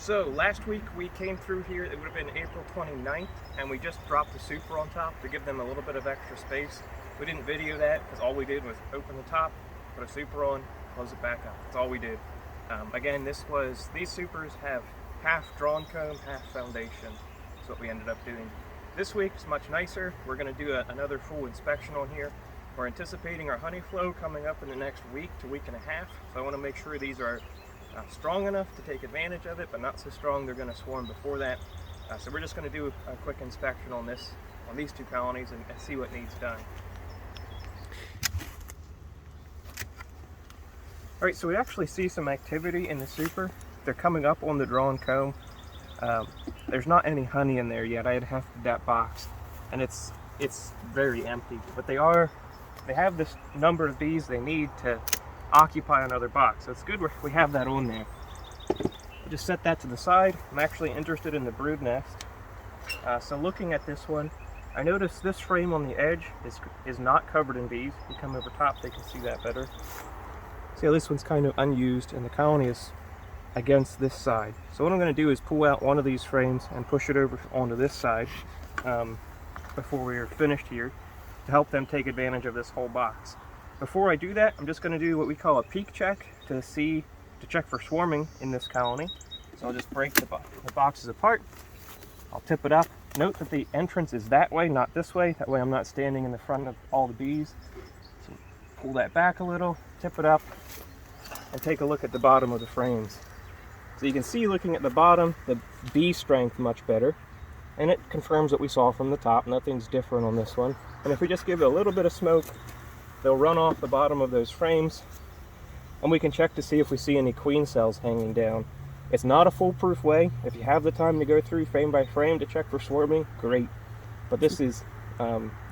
So last week we came through here, it would have been April 29th, and we just dropped the super on top to give them a little bit of extra space. We didn't video that because all we did was open the top, put a super on, close it back up. That's all we did. Again, these supers have half drawn comb, half foundation. That's what we ended up doing. This week is much nicer. We're going to do another full inspection on here. We're anticipating our honey flow coming up in the next week to week and a half. So I want to make sure these are strong enough to take advantage of it, but not so strong they're going to swarm before that. So we're just going to do a quick inspection on these two colonies and see what needs done. Alright, so we actually see some activity in the super. They're coming up on the drawn comb. There's not any honey in there yet. I had hefted that box and it's very empty, but they have this number of bees they need to occupy another box, so it's good we have that on there. I'll just set that to the side. I'm actually interested in the brood nest. So looking at this one, I noticed this frame on the edge is not covered in bees. If you come over top, they can see that better. See how this one's kind of unused and the colony is against this side. So what I'm going to do is pull out one of these frames and push it over onto this side before we're finished here to help them take advantage of this whole box. Before I do that, I'm just going to do what we call a peek check to check for swarming in this colony. So I'll just break the boxes apart. I'll tip it up. Note that the entrance is that way, not this way. That way I'm not standing in the front of all the bees. So pull that back a little, tip it up, and take a look at the bottom of the frames. So you can see, looking at the bottom, the bee strength much better. And it confirms what we saw from the top. Nothing's different on this one. And if we just give it a little bit of smoke, they'll run off the bottom of those frames, and we can check to see if we see any queen cells hanging down. It's not a foolproof way. If you have the time to go through frame by frame to check for swarming, great. But this is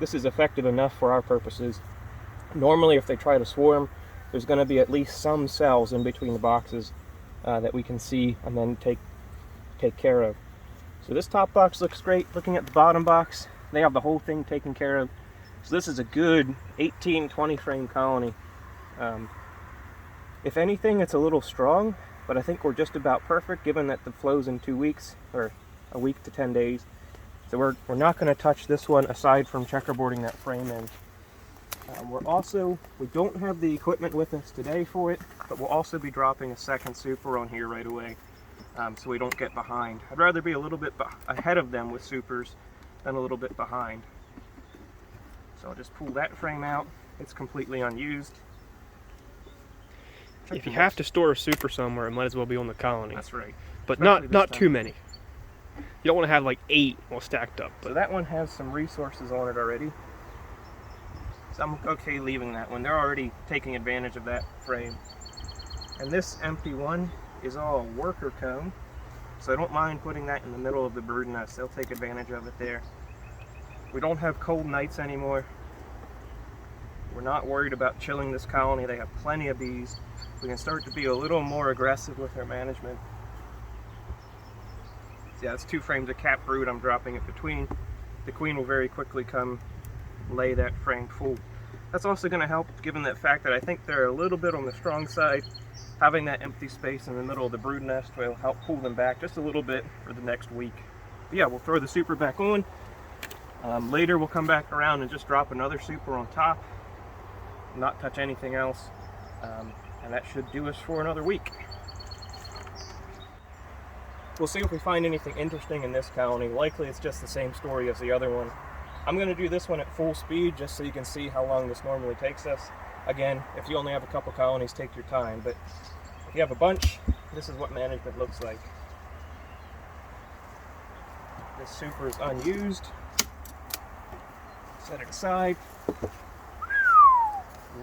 effective enough for our purposes. Normally, if they try to swarm, there's going to be at least some cells in between the boxes that we can see and then take care of. So this top box looks great. Looking at the bottom box, they have the whole thing taken care of. So this is a good 18-20 frame colony. If anything, it's a little strong, but I think we're just about perfect given that the flow's in 2 weeks, or a week to 10 days. So we're not going to touch this one aside from checkerboarding that frame in. We don't have the equipment with us today for it, but we'll also be dropping a second super on here right away, so we don't get behind. I'd rather be a little bit ahead of them with supers than a little bit behind. So I'll just pull that frame out. It's completely unused. If you have to store a super somewhere, it might as well be on the colony. That's right. But not too many. You don't want to have like 8 all stacked up. So that one has some resources on it already. So I'm okay leaving that one. They're already taking advantage of that frame. And this empty one is all worker comb. So I don't mind putting that in the middle of the brood nest. They'll take advantage of it there. We don't have cold nights anymore. We're not worried about chilling this colony. They have plenty of bees. We can start to be a little more aggressive with our management. So yeah, that's 2 frames of cap brood I'm dropping it between. The queen will very quickly come lay that frame full. That's also going to help, given the fact that I think they're a little bit on the strong side. Having that empty space in the middle of the brood nest will help pull them back just a little bit for the next week. But yeah, we'll throw the super back on. Later we'll come back around and just drop another super on top, not touch anything else, and that should do us for another week. We'll see if we find anything interesting in this colony. Likely it's just the same story as the other one. I'm going to do this one at full speed just so you can see how long this normally takes us. Again, if you only have a couple colonies, take your time, but if you have a bunch, this is what management looks like. This super is unused. Set it aside.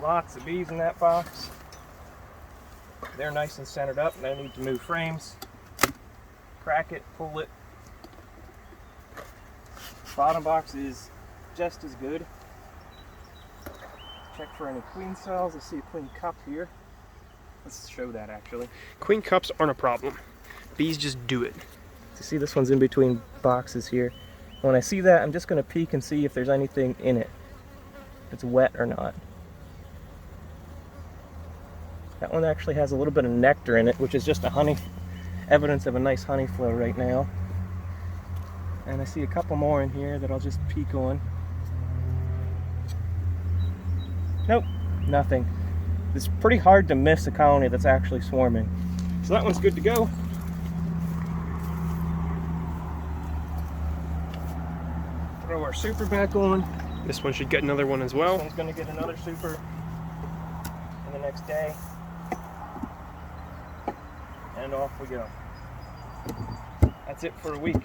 Lots of bees in that box. They're nice and centered up. No need to move frames. Crack it, pull it. Bottom box is just as good. Check for any queen cells. I see a queen cup here. Let's show that actually. Queen cups aren't a problem. Bees just do it. So see, this one's in between boxes here. When I see that, I'm just going to peek and see if there's anything in it. If it's wet or not. That one actually has a little bit of nectar in it, which is just a honey evidence of a nice honey flow right now. And I see a couple more in here that I'll just peek on. Nope, nothing. It's pretty hard to miss a colony that's actually swarming. So that one's good to go. Throw our super back on. This one should get another one as well. This one's going to get another super in the next day. And off we go. That's it for a week.